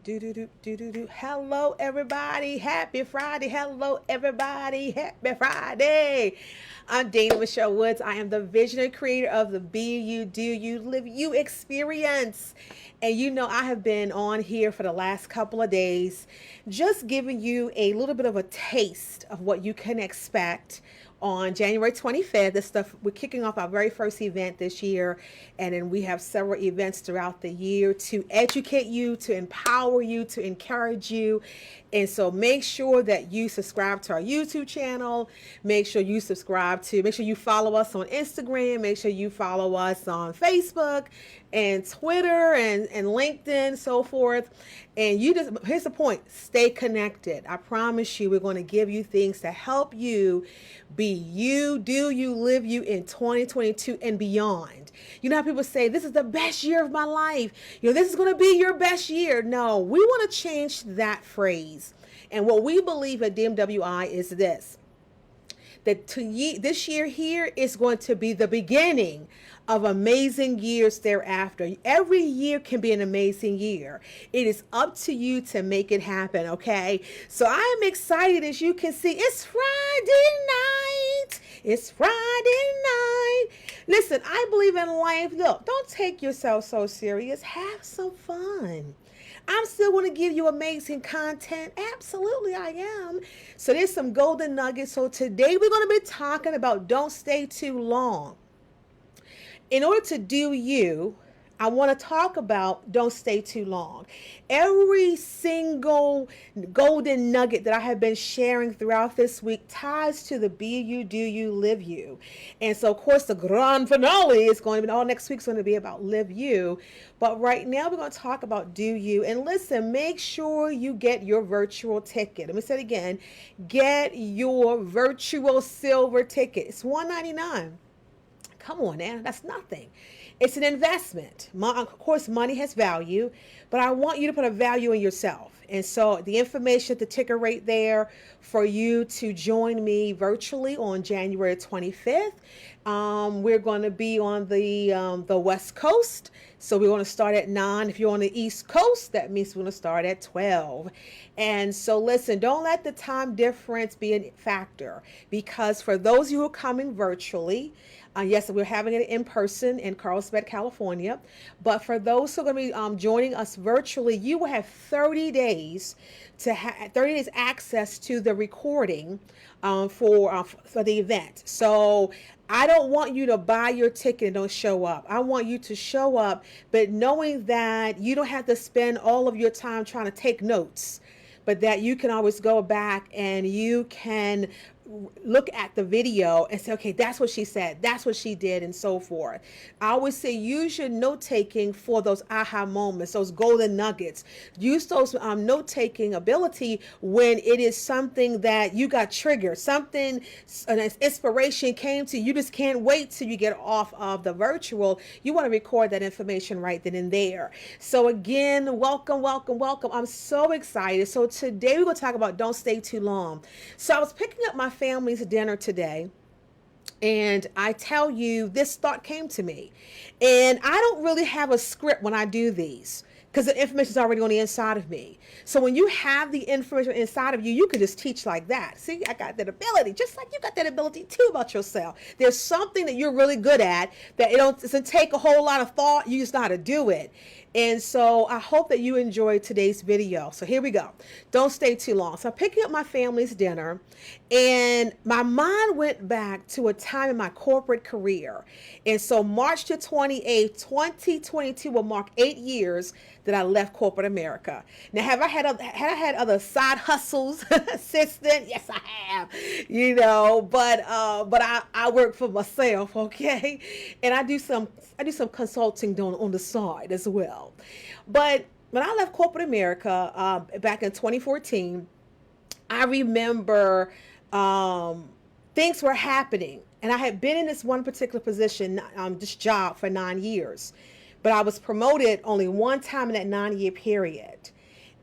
Do do do do do do. Hello, everybody. Happy Friday. Hello, everybody. Happy Friday. I'm Dana Michelle Woods. I am the visionary creator of the Be You, Do You, Live You experience. And you know, I have been on here for the last couple of days, just giving you a little bit of a taste of what you can expect on January 25th. This stuff, we're kicking off our very first event this year, and then we have several events throughout the year to educate you, to empower you, to encourage you. And so make sure that you subscribe to our YouTube channel. Make sure you follow us on Instagram. Make sure you follow us on Facebook and Twitter and LinkedIn, so forth. And here's the point, stay connected. I promise you, we're going to give you things to help you be you, do you, live you in 2022 and beyond. You know how people say, this is the best year of my life. This is going to be your best year. No, we want to change that phrase. And what we believe at DMWI is that this year here is going to be the beginning of amazing years thereafter. Every year can be an amazing year. It is up to you to make it happen, okay? So I am excited. As you can see, it's Friday night. It's Friday night. Listen, I believe in life. Look, don't take yourself so serious. Have some fun. I'm still going to give you amazing content. Absolutely, I am. So there's some golden nuggets. So today we're going to be talking about don't stay too long. In order to do you, I want to talk about don't stay too long. Every single golden nugget that I have been sharing throughout this week ties to the be you, do you, live you. And so, of course, the grand finale is going to be, all next week's going to be about live you. But right now, we're going to talk about do you. And listen, make sure you get your virtual ticket. Let me say it again. Get your virtual silver ticket. It's $199. Come on, Anna, that's nothing. It's an investment. Of course, money has value, but I want you to put a value in yourself. And so the information, the ticker rate there for you to join me virtually on January 25th. We're going to be on the West Coast. So we're going to start at 9. If you're on the East Coast, that means we're going to start at 12. And so listen, don't let the time difference be a factor, because for those who are coming virtually, yes, we're having it in person in Carlsbad, California. But for those who are going to be joining us virtually, you will have 30 days to 30 days access to the recording for the event. So I don't want you to buy your ticket and don't show up. I want you to show up, but knowing that you don't have to spend all of your time trying to take notes, but that you can always go back and you can look at the video and say, okay, that's what she said, that's what she did, and so forth. I always say use your note taking for those aha moments, those golden nuggets. Use those note taking ability when it is something that you got triggered, something, an inspiration came to you. You just can't wait till you get off of the virtual. You want to record that information right then and there. So again, welcome, welcome, welcome. I'm so excited. So today we're going to talk about don't stay too long. So I was picking up my family's dinner today, and I tell you, this thought came to me. And I don't really have a script when I do these, because the information is already on the inside of me. So when you have the information inside of you, you can just teach like that. See, I got that ability, just like you got that ability too about yourself. There's something that you're really good at that doesn't take a whole lot of thought. You just know how to do it. And so I hope that you enjoyed today's video. So here we go. Don't stay too long. So I'm picking up my family's dinner, and my mind went back to a time in my corporate career. And so March the 28th, 2022 will mark 8 years that I left corporate America. Now, had I had other side hustles, assistant? Yes, I have. But I work for myself, okay? And I do some consulting on the side as well. But when I left corporate America back in 2014, I remember things were happening. And I had been in this one particular position, this job, for 9 years. But I was promoted only one time in that 9-year period.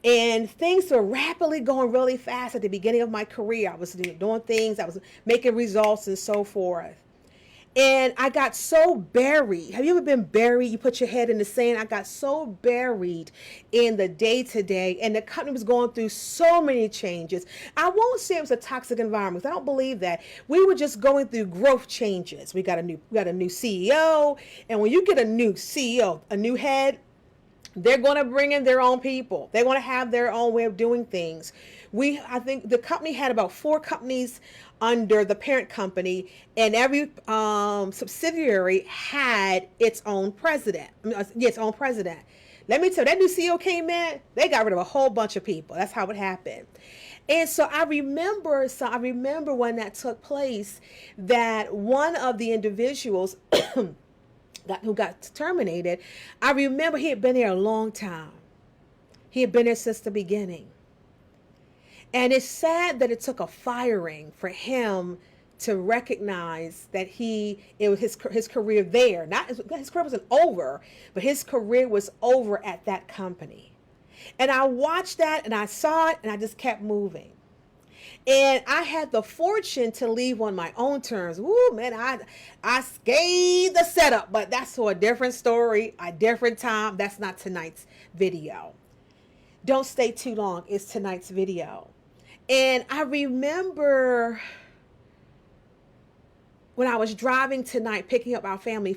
And things were rapidly going really fast at the beginning of my career. I was doing things, I was making results and so forth. And I got so buried. Have you ever been buried? You put your head in the sand. I got so buried in the day to day, and the company was going through so many changes. I won't say it was a toxic environment. I don't believe that. We were just going through growth changes. We got a new CEO, and when you get a new CEO, a new head, they're going to bring in their own people. They're going to have their own way of doing things. I think the company had about 4 companies under the parent company, and every subsidiary had its own president. Its own president. Let me tell you, that new CEO came in, they got rid of a whole bunch of people. That's how it happened. And so I remember when that took place, that one of the individuals who got terminated, I remember he had been there a long time. He had been there since the beginning. And it's sad that it took a firing for him to recognize that it was his career there. Not his career wasn't over, but his career was over at that company. And I watched that and I saw it and I just kept moving. And I had the fortune to leave on my own terms. Woo, man, I scathed the setup, but that's for a different story, a different time. That's not tonight's video. Don't stay too long is tonight's video. And I remember when I was driving tonight, picking up our family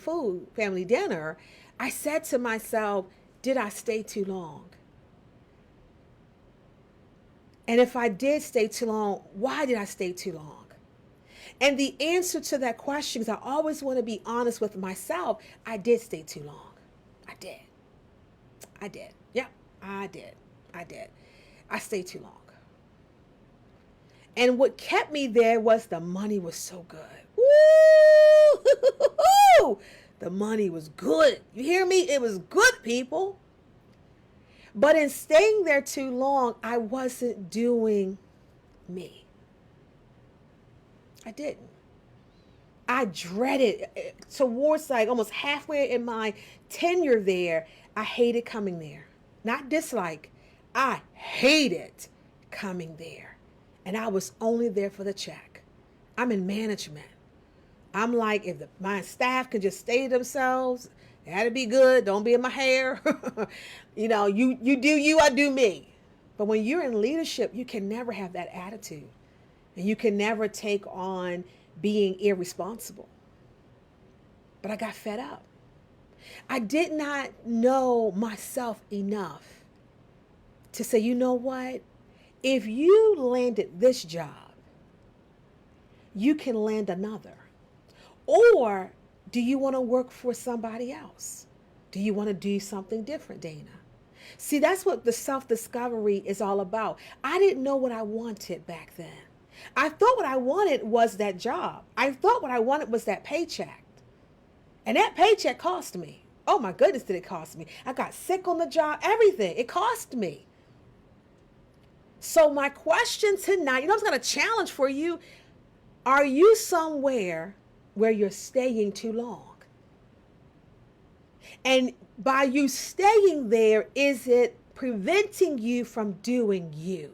dinner, I said to myself, did I stay too long? And if I did stay too long, why did I stay too long? And the answer to that question, because I always want to be honest with myself, I did stay too long. I did. Yep, I did. I stayed too long. And what kept me there was the money was so good. Woo! The money was good. You hear me? It was good, people. But in staying there too long, I wasn't doing me. I didn't. I dreaded towards like almost halfway in my tenure there. I hated coming there. Not dislike. I hated coming there. And I was only there for the check. I'm in management. I'm like, if my staff can just stay themselves, that'd be good. Don't be in my hair. You know, you do you, I do me. But when you're in leadership, you can never have that attitude. And you can never take on being irresponsible. But I got fed up. I did not know myself enough to say, you know what? If you landed this job, you can land another. Or do you want to work for somebody else? Do you want to do something different, Dana? See, that's what the self-discovery is all about. I didn't know what I wanted back then. I thought what I wanted was that job. I thought what I wanted was that paycheck. And that paycheck cost me. Oh my goodness, did it cost me? I got sick on the job, everything. It cost me. So my question tonight, I was going to challenge for you. Are you somewhere where you're staying too long? And by you staying there, is it preventing you from doing you?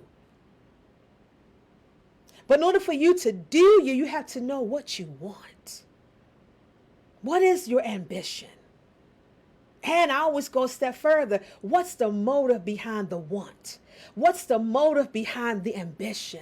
But in order for you to do you, you have to know what you want. What is your ambition? And I always go a step further. What's the motive behind the want? What's the motive behind the ambition?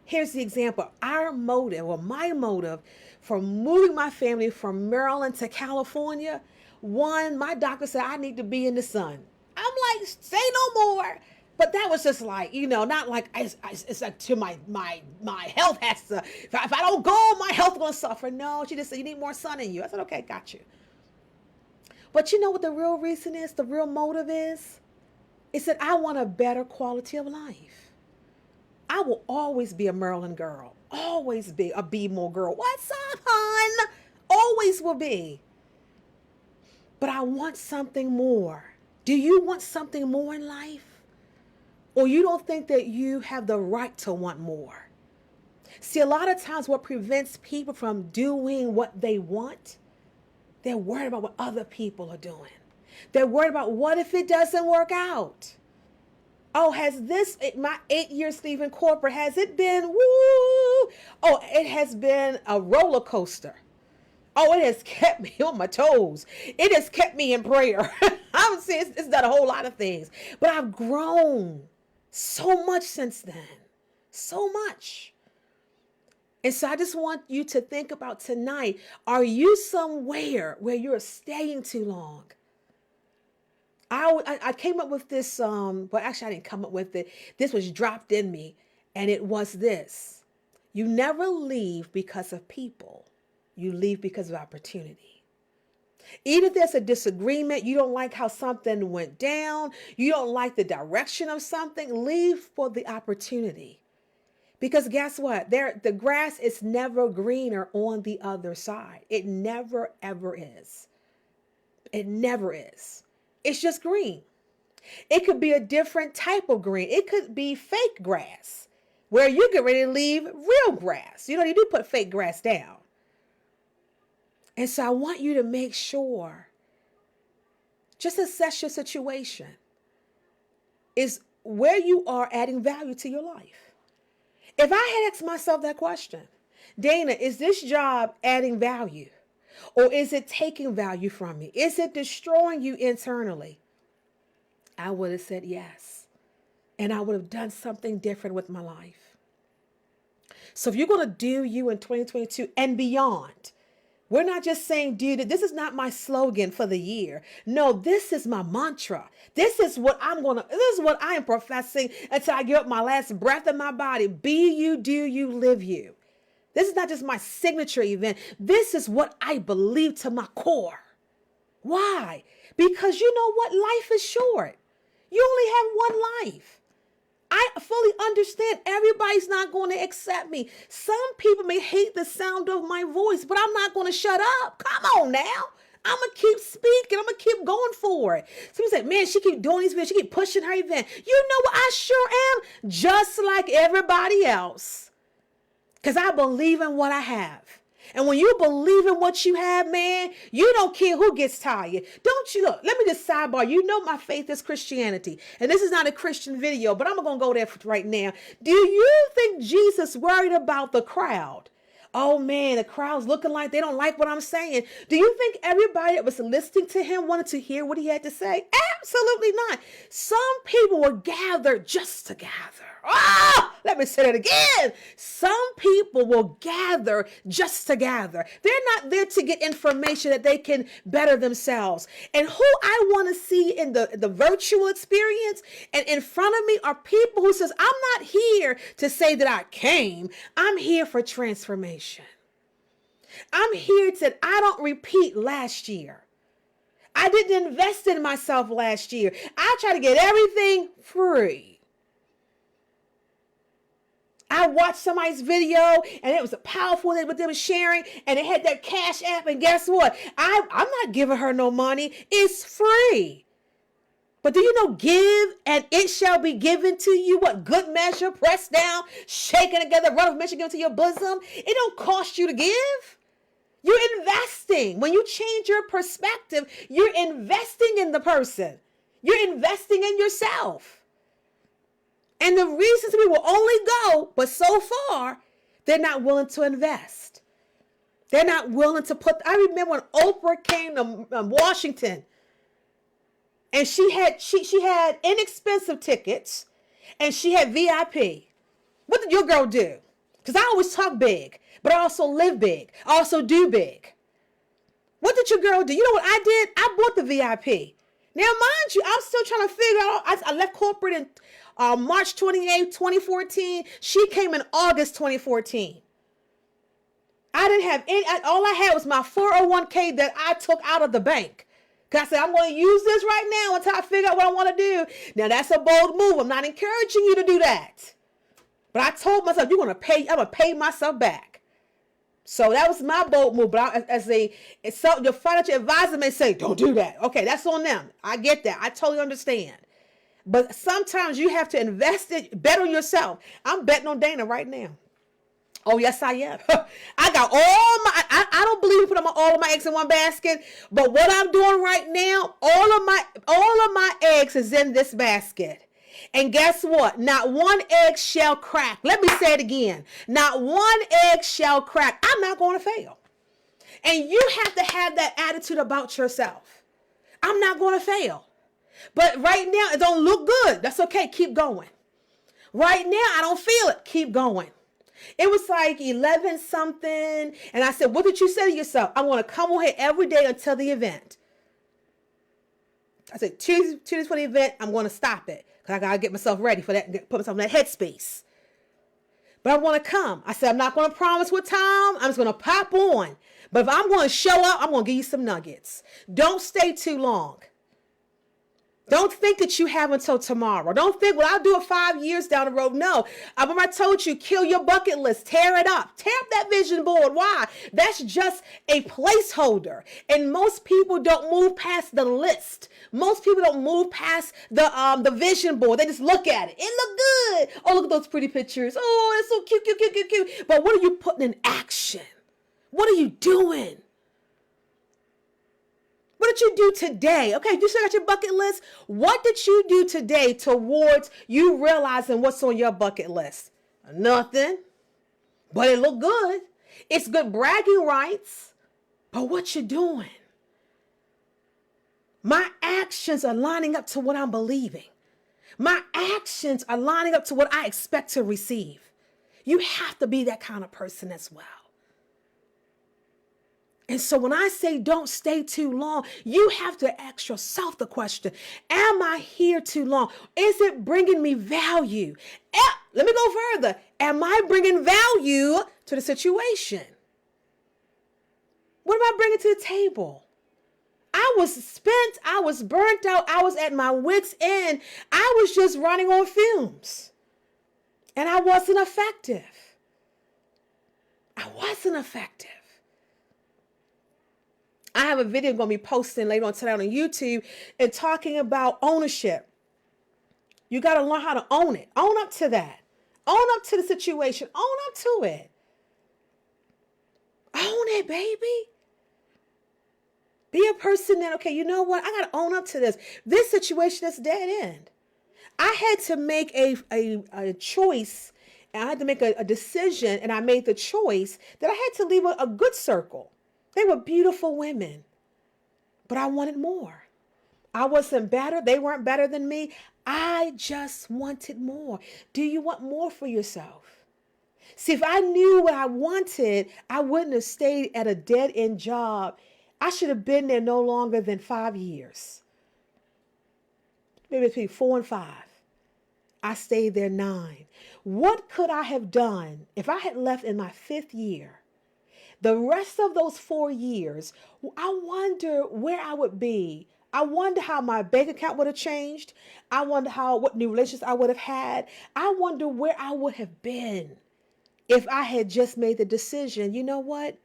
Here's the example. Our motive, or my motive, for moving my family from Maryland to California, one, my doctor said I need to be in the sun. I'm like, say no more. But that was just like, not like it's like to my health has to, if I don't go, my health going to suffer. No, she just said, you need more sun in you. I said, okay, got you. But you know what the real reason is? The real motive is? It's that I want a better quality of life. I will always be a Maryland girl. Always be a B-more girl. What's up, hon? Always will be. But I want something more. Do you want something more in life? Or you don't think that you have the right to want more? See, a lot of times what prevents people from doing what they want, they're worried about what other people are doing. They're worried about what if it doesn't work out? Oh, my 8 years leaving corporate, has it been, Oh, it has been a roller coaster. Oh, it has kept me on my toes. It has kept me in prayer. I'm saying it's done a whole lot of things, but I've grown so much since then. So much. And so I just want you to think about tonight. Are you somewhere where you're staying too long? I came up with this, well, actually I didn't come up with it. This was dropped in me, and it was this. You never leave because of people. You leave because of opportunity. Even if there's a disagreement, you don't like how something went down, you don't like the direction of something, leave for the opportunity. Because guess what? The grass is never greener on the other side. It never, ever is. It never is. It's just green. It could be a different type of green. It could be fake grass, where you get ready to leave real grass. You know, you do put fake grass down. And so I want you to make sure, just assess your situation. Is where you are adding value to your life? If I had asked myself that question, Dana, is this job adding value? Or is it taking value from me? Is it destroying you internally? I would have said yes. And I would have done something different with my life. So if you're going to do you in 2022 and beyond, we're not just saying, dude, this is not my slogan for the year. No, this is my mantra. This is what this is what I am professing until I give up my last breath in my body. Be you, do you, live you. This is not just my signature event. This is what I believe to my core. Why? Because you know what? Life is short. You only have one life. I fully understand everybody's not going to accept me. Some people may hate the sound of my voice, but I'm not going to shut up. Come on now. I'm going to keep speaking. I'm going to keep going for it. Some people say, man, she keep doing these events. She keep pushing her event. You know what? I sure am, just like everybody else. Because I believe in what I have. And when you believe in what you have, man, you don't care who gets tired. Don't you? Look, let me just sidebar. You know my faith is Christianity. And this is not a Christian video, but I'm going to go there right now. Do you think Jesus worried about the crowd? Oh, man, the crowd's looking like they don't like what I'm saying. Do you think everybody that was listening to him wanted to hear what he had to say? Absolutely not. Some people were gathered just to gather. Oh, let me say that again. Some people will gather just to gather. They're not there to get information that they can better themselves. And who I want to see in the virtual experience and in front of me are people who says, I'm not here to say that I came. I'm here for transformation. I'm here to, I don't repeat last year. I didn't invest in myself last year. I try to get everything free. I watched somebody's video and it was a powerful thing what they were sharing and it had that Cash App, and guess what? I'm not giving her no money. It's free. But do you know, give and it shall be given to you. What? Good measure, pressed down, shaken together, run of mention given to your bosom. It don't cost you to give. You're investing. When you change your perspective, you're investing in the person. You're investing in yourself. And the reasons we will only go, but so far, they're not willing to invest. They're not willing to put, I remember when Oprah came to Washington and she had inexpensive tickets and she had VIP. What did your girl do? Because I always talk big, but I also live big. I also do big. What did your girl do? You know what I did? I bought the VIP. Now, mind you, I'm still trying to figure out, I left corporate in March 28, 2014. She came in August 2014. I didn't have any, all I had was my 401k that I took out of the bank. Because I said, I'm going to use this right now until I figure out what I want to do. Now, that's a bold move. I'm not encouraging you to do that. But I told myself, I'm going to pay myself back. So that was my bold move. But your financial advisor may say, don't do that. Okay, that's on them. I get that. I totally understand. But sometimes you have to invest it, bet on yourself. I'm betting on Dana right now. Oh, yes, I am. I got I don't believe in putting all of my eggs in one basket. But what I'm doing right now, all of my eggs is in this basket. And guess what? Not one egg shall crack. Let me say it again. Not one egg shall crack. I'm not going to fail. And you have to have that attitude about yourself. I'm not going to fail. But right now, it don't look good. That's okay. Keep going. Right now, I don't feel it. Keep going. It was like 11 something. And I said, what did you say to yourself? I'm going to come on here every day until the event. I said, Tuesday for the event, I'm going to stop it. Because I got to get myself ready for that, put myself in that headspace. But I want to come. I said, I'm not going to promise what time. I'm just going to pop on. But if I'm going to show up, I'm going to give you some nuggets. Don't stay too long. Don't think that you have until tomorrow. Don't think, well, I'll do it 5 years down the road. No. I remember I told you, kill your bucket list. Tear it up. Tear up that vision board. Why? That's just a placeholder. And most people don't move past the list. Most people don't move past the vision board. They just look at it. It look good. Oh, look at those pretty pictures. Oh, it's so cute, cute, cute, cute, cute. But what are you putting in action? What are you doing? What did you do today? Okay, you still got your bucket list. What did you do today towards you realizing what's on your bucket list? Nothing. But it looked good. It's good bragging rights. But what you doing? My actions are lining up to what I'm believing. My actions are lining up to what I expect to receive. You have to be that kind of person as well. And so when I say don't stay too long, you have to ask yourself the question, am I here too long? Is it bringing me value? Let me go further. Am I bringing value to the situation? What am I bringing to the table? I was spent. I was burnt out. I was at my wit's end. I was just running on fumes. And I wasn't effective. I wasn't effective. I have a video I'm going to be posting later on today on YouTube and talking about ownership. You got to learn how to own it. Own up to that. Own up to the situation. Own up to it. Own it, baby. Be a person that, okay, you know what? I got to own up to this. This situation is dead end. I had to make a choice, and I had to make a decision, and I made the choice that I had to leave a good circle. They were beautiful women, but I wanted more. I wasn't better. They weren't better than me. I just wanted more. Do you want more for yourself? See, if I knew what I wanted, I wouldn't have stayed at a dead-end job. I should have been there no longer than 5 years. Maybe between 4 and 5. I stayed there 9. What could I have done if I had left in my 5th year? The rest of those 4 years, I wonder where I would be. I wonder how my bank account would have changed. I wonder what new relationships I would have had. I wonder where I would have been if I had just made the decision, you know what?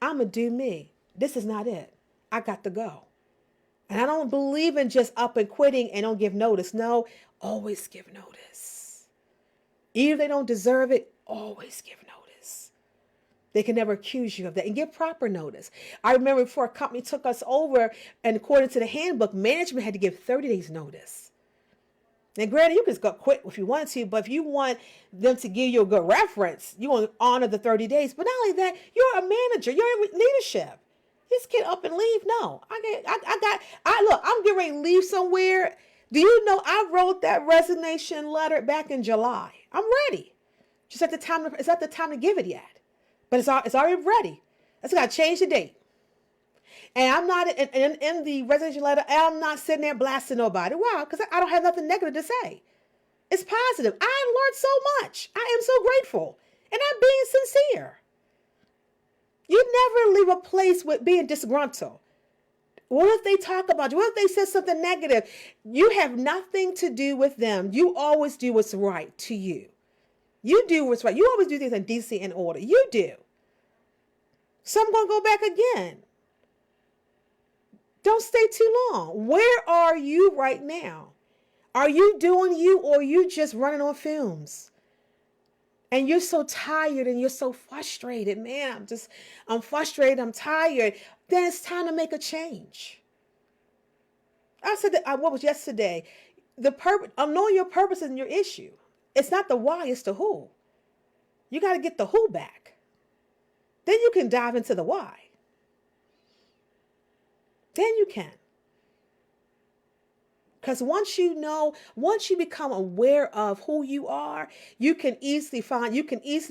I'm going to do me. This is not it. I got to go. And I don't believe in just up and quitting and don't give notice. No, always give notice. Even if they don't deserve it, always give notice. They can never accuse you of that, and give proper notice. I remember before a company took us over, and according to the handbook, management had to give 30 days notice. And granted, you can just go quit if you wanted to, but if you want them to give you a good reference, you want to honor the 30 days. But not only that, you're a manager, you're in leadership. Just get up and leave. No, look, I'm getting ready to leave somewhere. Do you know I wrote that resignation letter back in July? I'm ready. Just at the time, it's not the time to give it yet. But it's already ready. I just got to change the date. And I'm not in the resignation letter, I'm not sitting there blasting nobody. Why? Because I don't have nothing negative to say. It's positive. I learned so much. I am so grateful. And I'm being sincere. You never leave a place with being disgruntled. What if they talk about you? What if they said something negative? You have nothing to do with them. You always do what's right to you. You do what's right. You always do things in decency and order. You do. So I'm going to go back again. Don't stay too long. Where are you right now? Are you doing you, or are you just running on fumes? And you're so tired and you're so frustrated. Man, I'm frustrated. I'm tired. Then it's time to make a change. I said that, what was yesterday? The purpose, knowing your purpose isn't your issue. It's not the why, it's the who. You got to get the who back. Then you can dive into the why. Then you can. Because once you become aware of who you are, you can easily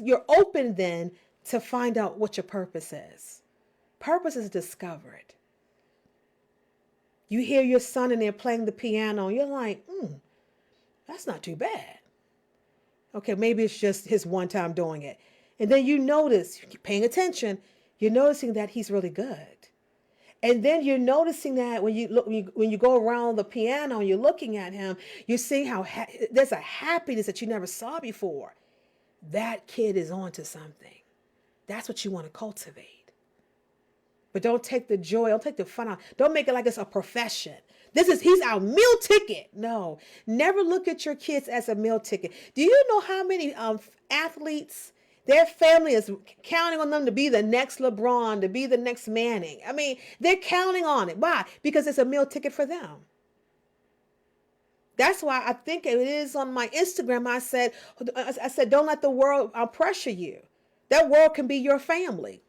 you're open then to find out what your purpose is. Purpose is discovered. You hear your son in there playing the piano, and you're like, that's not too bad. Okay, maybe it's just his one time doing it. And then you notice, you're paying attention, you're noticing that he's really good. And then you're noticing that when you go around the piano and you're looking at him, you see how there's a happiness that you never saw before. That kid is onto something. That's what you want to cultivate. But don't take the joy, don't take the fun out. Don't make it like it's a profession. He's our meal ticket. No, never look at your kids as a meal ticket. Do you know how many athletes, their family is counting on them to be the next LeBron, to be the next Manning? I mean, they're counting on it. Why? Because it's a meal ticket for them. That's why I think it is on my Instagram. I said, don't let the world pressure you. That world can be your family.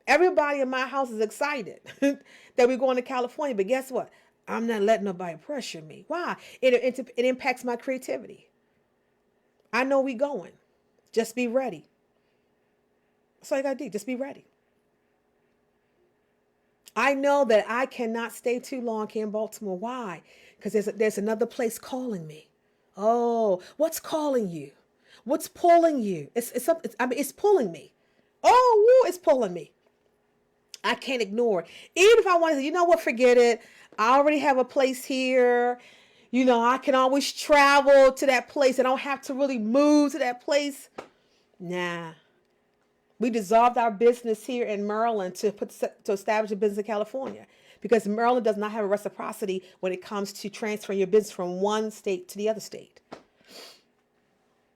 Everybody in my house is excited that we're going to California. But guess what? I'm not letting nobody pressure me. Why? It impacts my creativity. I know we going. Just be ready. That's all you got to do. Just be ready. I know that I cannot stay too long here in Baltimore. Why? Because there's another place calling me. Oh, what's calling you? What's pulling you? It's pulling me. Oh, woo, it's pulling me. I can't ignore it. Even if I want to, you know what, forget it. I already have a place here. You know, I can always travel to that place. I don't have to really move to that place. Nah. We dissolved our business here in Maryland to establish a business in California, because Maryland does not have a reciprocity when it comes to transferring your business from one state to the other state.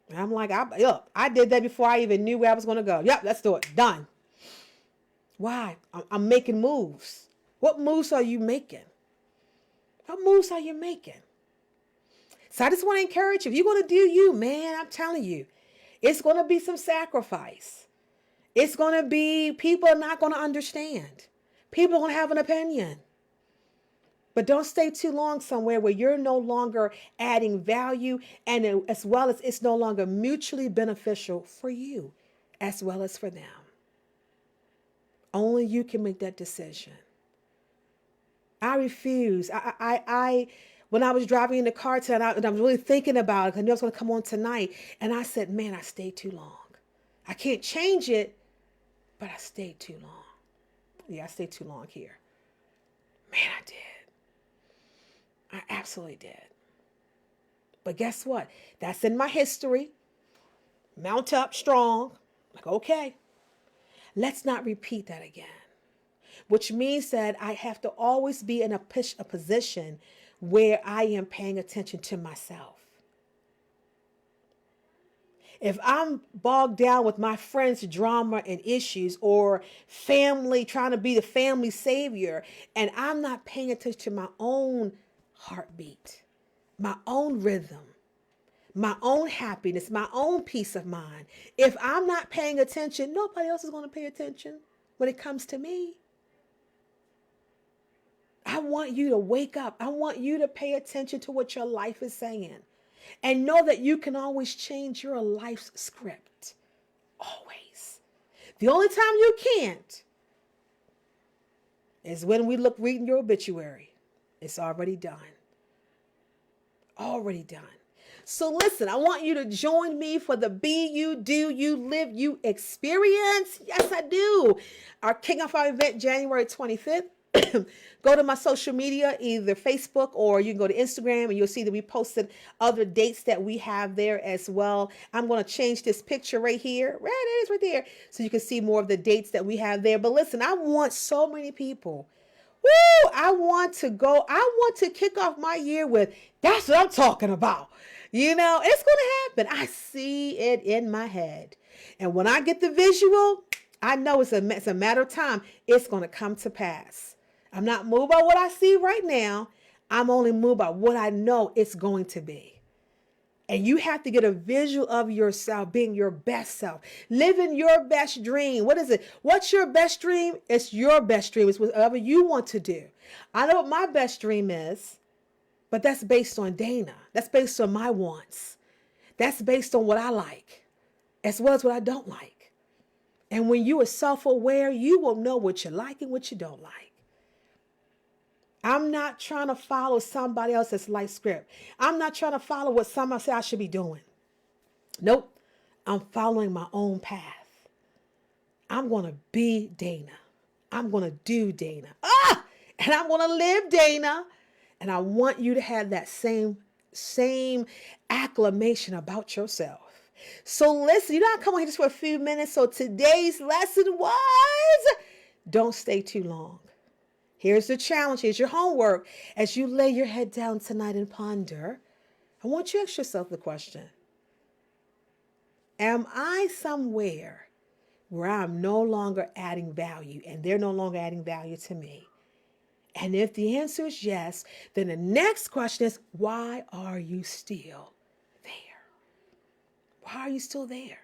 And I'm like, I did that before I even knew where I was going to go. Yep, let's do it. Done. Why? I'm making moves. What moves are you making? What moves are you making? So I just want to encourage you. If you're going to do you, man, I'm telling you, it's going to be some sacrifice. It's going to be, people are not going to understand. People are going to have an opinion. But don't stay too long somewhere where you're no longer adding value, and as well as it's no longer mutually beneficial for you as well as for them. Only you can make that decision. I refuse. When I was driving in the car tonight, and I was really thinking about it, because I knew I was going to come on tonight, and I said, man, I stayed too long. I can't change it, but I stayed too long. Yeah, I stayed too long here. Man, I did. I absolutely did. But guess what? That's in my history. Mount up strong. Like, okay, let's not repeat that again. Which means that I have to always be in a position where I am paying attention to myself. If I'm bogged down with my friends' drama and issues, or family, trying to be the family savior, and I'm not paying attention to my own heartbeat, my own rhythm, my own happiness, my own peace of mind, if I'm not paying attention, nobody else is going to pay attention when it comes to me. I want you to wake up. I want you to pay attention to what your life is saying. And know that you can always change your life's script. Always. The only time you can't is when we reading your obituary. It's already done. Already done. So listen, I want you to join me for the Be You, Do You, Live You experience. Yes, I do. Our King of Fire event, January 25th. Go to my social media, either Facebook, or you can go to Instagram, and you'll see that we posted other dates that we have there as well. I'm going to change this picture right here. Right, it is right there. So you can see more of the dates that we have there. But listen, I want so many people. Woo! I want to kick off my year with, that's what I'm talking about. You know, it's going to happen. I see it in my head. And when I get the visual, I know it's a matter of time. It's going to come to pass. I'm not moved by what I see right now. I'm only moved by what I know it's going to be. And you have to get a visual of yourself being your best self, living your best dream. What is it? What's your best dream? It's your best dream. It's whatever you want to do. I know what my best dream is, but that's based on Dana. That's based on my wants. That's based on what I like, as well as what I don't like. And when you are self-aware, you will know what you like and what you don't like. I'm not trying to follow somebody else's life script. I'm not trying to follow what somebody said I should be doing. Nope. I'm following my own path. I'm going to be Dana. I'm going to do Dana. And I'm going to live Dana. And I want you to have that same acclamation about yourself. So listen, you know, I come on here just for a few minutes. So today's lesson was, don't stay too long. Here's the challenge. Here's your homework. As you lay your head down tonight and ponder, I want you to ask yourself the question, am I somewhere where I'm no longer adding value and they're no longer adding value to me? And if the answer is yes, then the next question is, why are you still there? Why are you still there?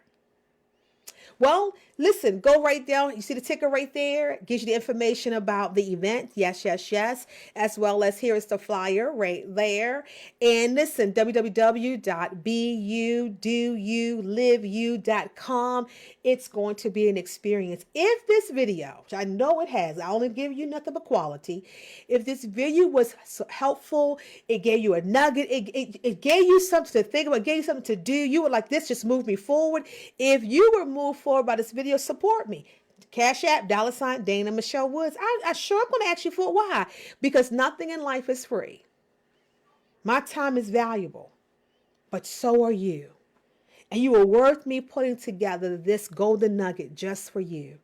Well, listen, go right down. You see the ticker right there? It gives you the information about the event. Yes, yes, yes. As well as here is the flyer right there. And listen, www.beyoudoulive.com. It's going to be an experience. If this video, which I know it has, I only give you nothing but quality. If this video was helpful, it gave you a nugget, it gave you something to think about, it gave you something to do. You were like, this just moved me forward. If you were moved forward by this video, support me. Cash App, $ Dana Michelle Woods. I sure I'm going to ask you for why. Because nothing in life is free. My time is valuable, but so are you. And you are worth me putting together this golden nugget just for you.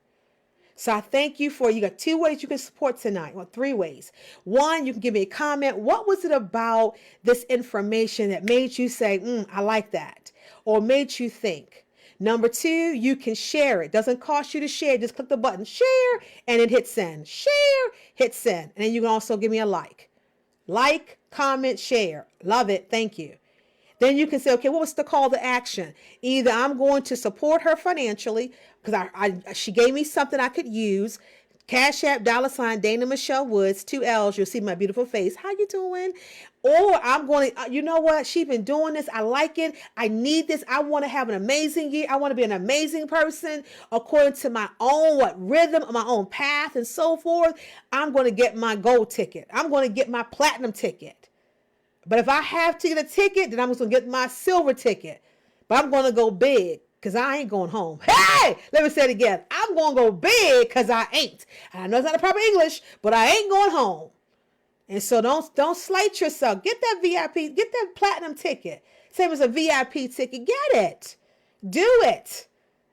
So I thank you you got 2 ways you can support tonight, or 3 ways. 1, you can give me a comment. What was it about this information that made you say, I like that, or made you think? Number 2, you can share it. Doesn't cost you to share. Just click the button, share, and then hit send. Share, hit send. And then you can also give me a like. Like, comment, share. Love it. Thank you. Then you can say, okay, what was the call to action? Either I'm going to support her financially because she gave me something I could use. Cash App, $ Dana Michelle Woods, 2 L's. You'll see my beautiful face. How you doing? Or I'm going to, you know what? She's been doing this. I like it. I need this. I want to have an amazing year. I want to be an amazing person according to my own rhythm, my own path, and so forth. I'm going to get my gold ticket. I'm going to get my platinum ticket. But if I have to get a ticket, then I'm just going to get my silver ticket. But I'm going to go big because I ain't going home. Hey, let me say it again. I'm going to go big because I ain't. And I know it's not the proper English, but I ain't going home. And so don't slight yourself. Get that VIP, get that platinum ticket. Same as a VIP ticket. Get it. Do it.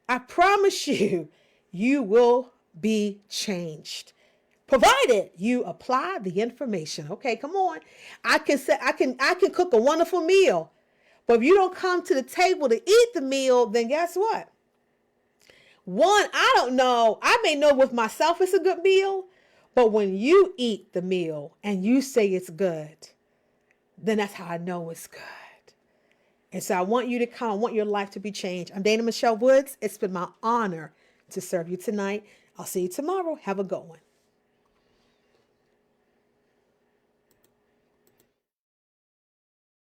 I promise you, you will be changed. Provided you apply the information. Okay, come on. I can cook a wonderful meal. But if you don't come to the table to eat the meal, then guess what? 1, I don't know. I may know with myself it's a good meal, but when you eat the meal and you say it's good, then that's how I know it's good. And so I want you to come. I want your life to be changed. I'm Dana Michelle Woods. It's been my honor to serve you tonight. I'll see you tomorrow. Have a good one.